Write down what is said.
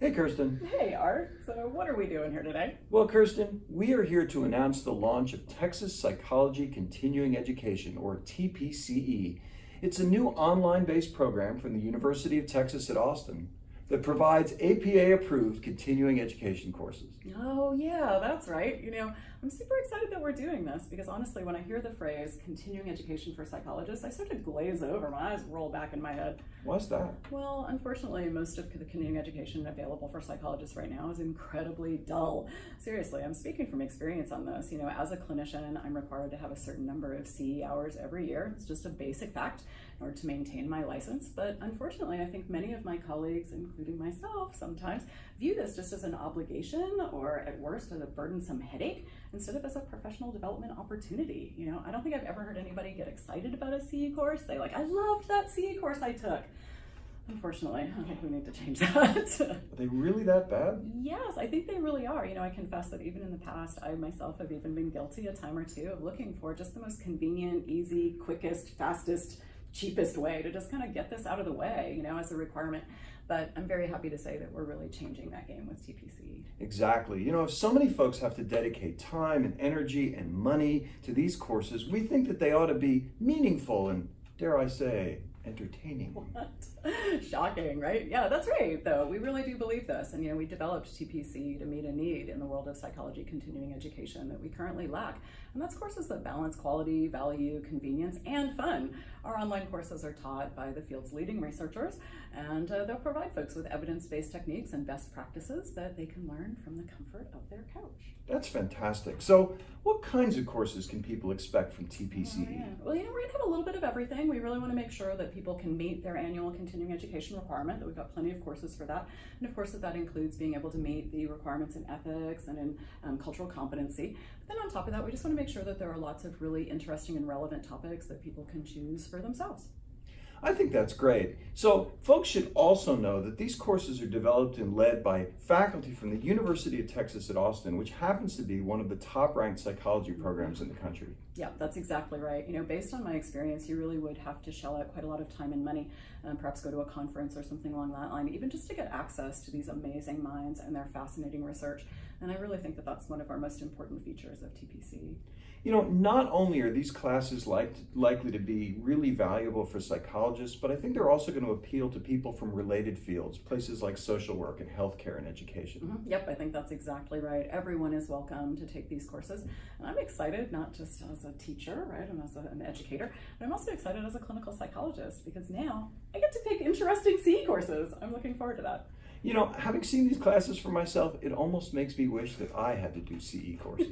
Hey, Kirsten. Hey, Art. So what are we doing here today? Well, Kirsten, we are here to announce the launch of Texas Psychology Continuing Education, or TPCE. It's a new online-based program from the University of Texas at Austin that provides APA-approved continuing education courses. Oh, yeah, that's right. I'm super excited that we're doing this because honestly, when I hear the phrase continuing education for psychologists, I start to glaze over. My eyes roll back in my head. Why's that? Well, unfortunately, most of the continuing education available for psychologists right now is incredibly dull. Seriously, I'm speaking from experience on this. As a clinician, I'm required to have a certain number of CE hours every year. It's just a basic fact in order to maintain my license. But unfortunately, I think many of my colleagues, including myself sometimes, view this just as an obligation or at worst as a burdensome headache instead of as a professional development opportunity. I don't think I've ever heard anybody get excited about a CE course. Say like, I loved that CE course I took. Unfortunately, I think we need to change that. Are they really that bad? Yes, I think they really are. I confess that even in the past, I myself have even been guilty a time or two of looking for just the most convenient, easy, quickest, fastest, cheapest way to just kind of get this out of the way, as a requirement. But I'm very happy to say that we're really changing that game with TPCE. Exactly. If so many folks have to dedicate time and energy and money to these courses, we think that they ought to be meaningful and, dare I say, entertaining. What? Shocking, right? Yeah, that's right, though. We really do believe this. And, we developed TPC to meet a need in the world of psychology continuing education that we currently lack. And that's courses that balance quality, value, convenience, and fun. Our online courses are taught by the field's leading researchers, and they'll provide folks with evidence-based techniques and best practices that they can learn from the comfort of their couch. That's fantastic. So what kinds of courses can people expect from TPCE? Oh, yeah. Well, we're going to have a little bit of everything. We really want to make sure that people can meet their annual continuing education requirement, that we've got plenty of courses for that. And of course, that includes being able to meet the requirements in ethics and in cultural competency. But then on top of that, we just want to make sure that there are lots of really interesting and relevant topics that people can choose for themselves. I think that's great. So folks should also know that these courses are developed and led by faculty from the University of Texas at Austin, which happens to be one of the top-ranked psychology programs in the country. Yeah, that's exactly right. Based on my experience, you really would have to shell out quite a lot of time and money, perhaps go to a conference or something along that line, even just to get access to these amazing minds and their fascinating research. And I really think that that's one of our most important features of TPC. Not only are these classes likely to be really valuable for psychologists, but I think they're also going to appeal to people from related fields, places like social work and healthcare and education. Mm-hmm. Yep, I think that's exactly right. Everyone is welcome to take these courses. And I'm excited, not just as a teacher, right, and as an educator, but I'm also excited as a clinical psychologist because now I get to take interesting CE courses. I'm looking forward to that. Having seen these classes for myself, it almost makes me wish that I had to do CE courses.